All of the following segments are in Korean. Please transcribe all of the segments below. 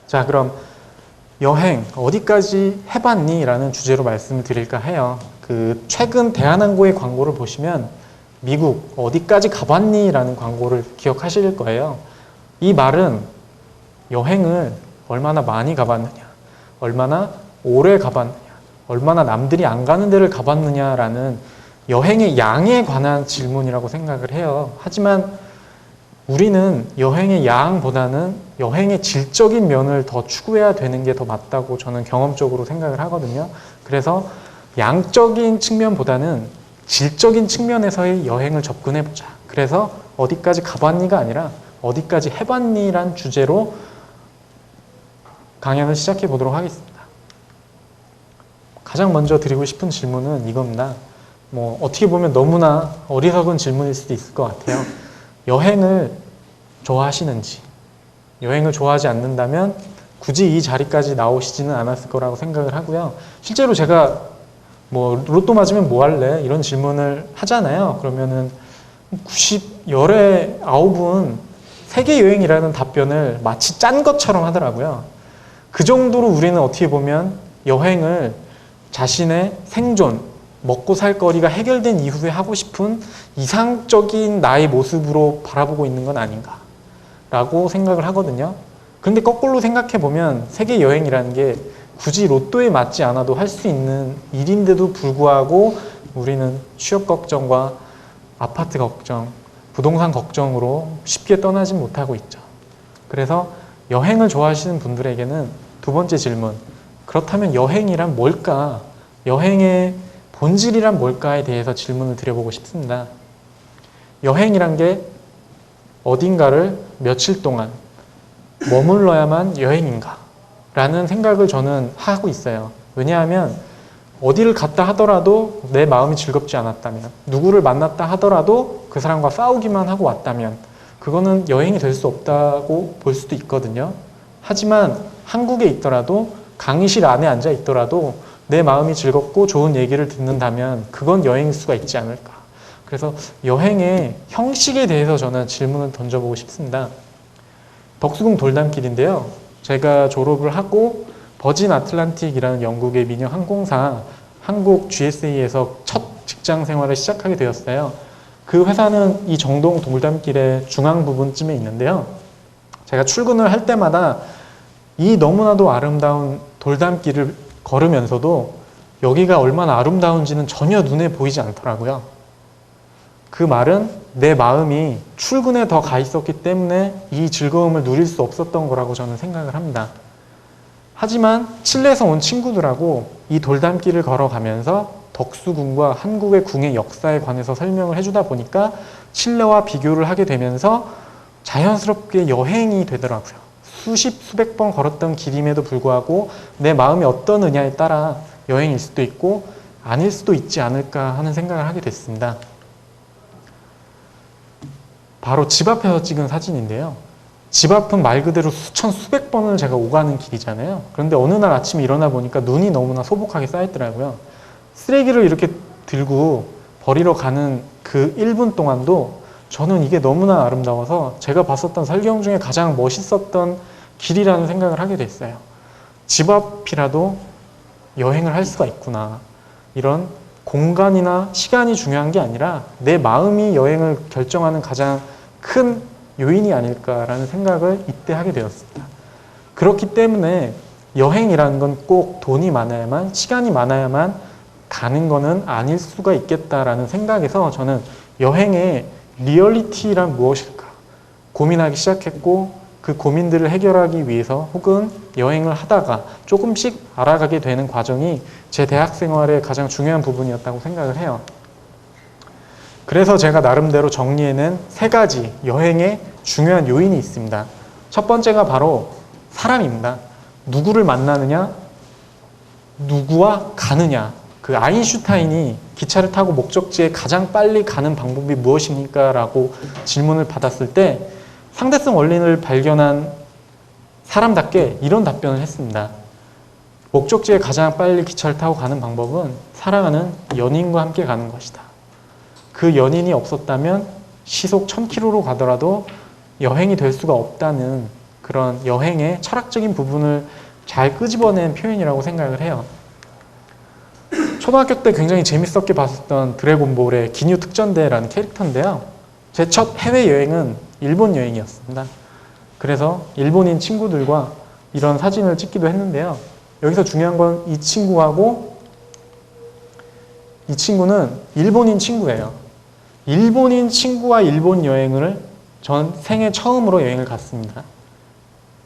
자, 그럼 여행 어디까지 해봤니? 라는 주제로 말씀을 드릴까 해요. 최근 대한항공의 광고를 보시면 미국 어디까지 가봤니? 라는 광고를 기억하실 거예요. 이 말은 여행을 얼마나 많이 가봤느냐, 얼마나 오래 가봤느냐, 얼마나 남들이 안 가는 데를 가봤느냐라는 여행의 양에 관한 질문이라고 생각을 해요. 하지만 우리는 여행의 양보다는 여행의 질적인 면을 더 추구해야 되는 게 더 맞다고 저는 경험적으로 생각을 하거든요. 그래서 양적인 측면보다는 질적인 측면에서의 여행을 접근해보자. 그래서 어디까지 가봤니가 아니라 어디까지 해봤니란 주제로 강연을 시작해 보도록 하겠습니다. 가장 먼저 드리고 싶은 질문은 이겁니다. 어떻게 보면 너무나 어리석은 질문일 수도 있을 것 같아요. 여행을 좋아하시는지, 여행을 좋아하지 않는다면 굳이 이 자리까지 나오시지는 않았을 거라고 생각을 하고요. 실제로 제가 로또 맞으면 뭐 할래? 이런 질문을 하잖아요. 그러면은 10열에 9은 세계 여행이라는 답변을 마치 짠 것처럼 하더라고요. 그 정도로 우리는 어떻게 보면 여행을 자신의 생존, 먹고 살 거리가 해결된 이후에 하고 싶은 이상적인 나의 모습으로 바라보고 있는 건 아닌가 라고 생각을 하거든요. 그런데 거꾸로 생각해 보면 세계 여행이라는 게 굳이 로또에 맞지 않아도 할 수 있는 일인데도 불구하고 우리는 취업 걱정과 아파트 걱정, 부동산 걱정으로 쉽게 떠나지 못하고 있죠. 그래서 여행을 좋아하시는 분들에게는 두 번째 질문, 그렇다면 여행이란 뭘까? 여행의 본질이란 뭘까에 대해서 질문을 드려보고 싶습니다. 여행이란 게 어딘가를 며칠 동안 머물러야만 여행인가? 라는 생각을 저는 하고 있어요. 왜냐하면 어디를 갔다 하더라도 내 마음이 즐겁지 않았다면, 누구를 만났다 하더라도 그 사람과 싸우기만 하고 왔다면 그거는 여행이 될 수 없다고 볼 수도 있거든요. 하지만 한국에 있더라도 강의실 안에 앉아 있더라도 내 마음이 즐겁고 좋은 얘기를 듣는다면 그건 여행일 수가 있지 않을까. 그래서 여행의 형식에 대해서 저는 질문을 던져보고 싶습니다. 덕수궁 돌담길인데요. 제가 졸업을 하고 버진 아틀란틱이라는 영국의 민영 항공사 한국 GSA에서 첫 직장 생활을 시작하게 되었어요. 그 회사는 이 정동 돌담길의 중앙 부분쯤에 있는데요. 제가 출근을 할 때마다 이 너무나도 아름다운 돌담길을 걸으면서도 여기가 얼마나 아름다운지는 전혀 눈에 보이지 않더라고요. 그 말은 내 마음이 출근에 더 가 있었기 때문에 이 즐거움을 누릴 수 없었던 거라고 저는 생각을 합니다. 하지만 칠레에서 온 친구들하고 이 돌담길을 걸어가면서 덕수궁과 한국의 궁의 역사에 관해서 설명을 해주다 보니까 칠레와 비교를 하게 되면서 자연스럽게 여행이 되더라고요. 수백 번 걸었던 길임에도 불구하고 내 마음이 어떠느냐에 따라 여행일 수도 있고 아닐 수도 있지 않을까 하는 생각을 하게 됐습니다. 바로 집 앞에서 찍은 사진인데요. 집 앞은 말 그대로 수백 번을 제가 오가는 길이잖아요. 그런데 어느 날 아침에 일어나 보니까 눈이 너무나 소복하게 쌓였더라고요. 쓰레기를 이렇게 들고 버리러 가는 그 1분 동안도 저는 이게 너무나 아름다워서 제가 봤었던 설경 중에 가장 멋있었던 길이라는 생각을 하게 됐어요. 집 앞이라도 여행을 할 수가 있구나. 이런 공간이나 시간이 중요한 게 아니라 내 마음이 여행을 결정하는 가장 큰 요인이 아닐까라는 생각을 이때 하게 되었습니다. 그렇기 때문에 여행이라는 건 꼭 돈이 많아야만, 시간이 많아야만 가는 거는 아닐 수가 있겠다라는 생각에서 저는 여행의 리얼리티란 무엇일까 고민하기 시작했고, 그 고민들을 해결하기 위해서 혹은 여행을 하다가 조금씩 알아가게 되는 과정이 제 대학 생활의 가장 중요한 부분이었다고 생각을 해요. 그래서 제가 나름대로 정리해낸 3가지 여행의 중요한 요인이 있습니다. 첫 번째가 바로 사람입니다. 누구를 만나느냐, 누구와 가느냐. 그 아인슈타인이 기차를 타고 목적지에 가장 빨리 가는 방법이 무엇입니까? 라고 질문을 받았을 때 상대성 원리를 발견한 사람답게 이런 답변을 했습니다. 목적지에 가장 빨리 기차를 타고 가는 방법은 사랑하는 연인과 함께 가는 것이다. 그 연인이 없었다면 시속 1000km로 가더라도 여행이 될 수가 없다는 그런 여행의 철학적인 부분을 잘 끄집어낸 표현이라고 생각을 해요. 초등학교 때 굉장히 재밌었게 봤었던 드래곤볼의 기뉴 특전대라는 캐릭터인데요. 제 첫 해외여행은 일본 여행이었습니다. 그래서 일본인 친구들과 이런 사진을 찍기도 했는데요. 여기서 중요한 건 이 친구하고 이 친구는 일본인 친구예요. 일본인 친구와 일본 여행을 전 생애 처음으로 여행을 갔습니다.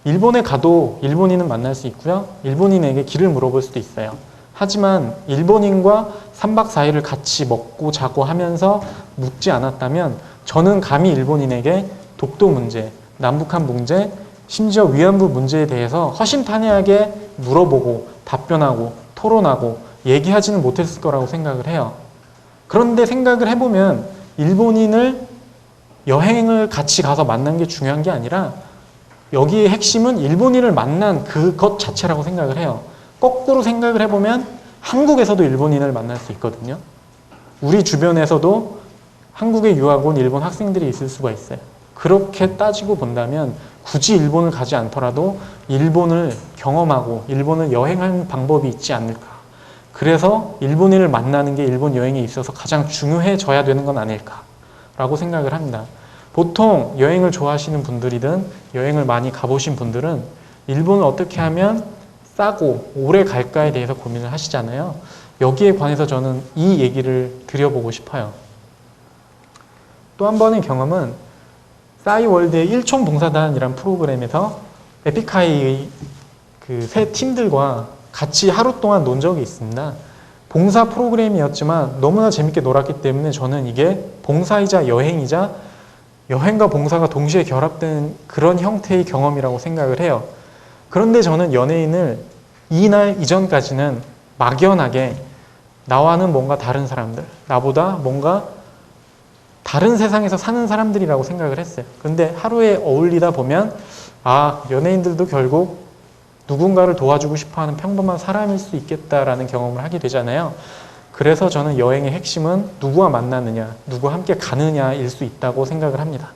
일본에 가도 일본인은 만날 수 있고요. 일본인에게 길을 물어볼 수도 있어요. 하지만 일본인과 3박 4일을 같이 먹고 자고 하면서 묵지 않았다면 저는 감히 일본인에게 독도 문제, 남북한 문제, 심지어 위안부 문제에 대해서 허심탄회하게 물어보고 답변하고 토론하고 얘기하지는 못했을 거라고 생각을 해요. 그런데 생각을 해보면 일본인을 여행을 같이 가서 만난 게 중요한 게 아니라 여기의 핵심은 일본인을 만난 그것 자체라고 생각을 해요. 거꾸로 생각을 해보면 한국에서도 일본인을 만날 수 있거든요. 우리 주변에서도 한국에 유학 온 일본 학생들이 있을 수가 있어요. 그렇게 따지고 본다면 굳이 일본을 가지 않더라도 일본을 경험하고 일본을 여행하는 방법이 있지 않을까. 그래서 일본인을 만나는 게 일본 여행에 있어서 가장 중요해져야 되는 건 아닐까라고 생각을 합니다. 보통 여행을 좋아하시는 분들이든 여행을 많이 가보신 분들은 일본을 어떻게 하면 싸고 오래 갈까에 대해서 고민을 하시잖아요. 여기에 관해서 저는 이 얘기를 드려보고 싶어요. 또 한 번의 경험은 싸이월드의 일촌봉사단이란 프로그램에서 에픽하이의 그 세 팀들과 같이 하루 동안 논 적이 있습니다. 봉사 프로그램이었지만 너무나 재밌게 놀았기 때문에 저는 이게 봉사이자 여행이자 여행과 봉사가 동시에 결합된 그런 형태의 경험이라고 생각을 해요. 그런데 저는 연예인을 이날 이전까지는 막연하게 나와는 뭔가 다른 사람들, 나보다 뭔가 다른 세상에서 사는 사람들이라고 생각을 했어요. 근데 하루에 어울리다 보면 아, 연예인들도 결국 누군가를 도와주고 싶어하는 평범한 사람일 수 있겠다라는 경험을 하게 되잖아요. 그래서 저는 여행의 핵심은 누구와 만나느냐, 누구와 함께 가느냐일 수 있다고 생각을 합니다.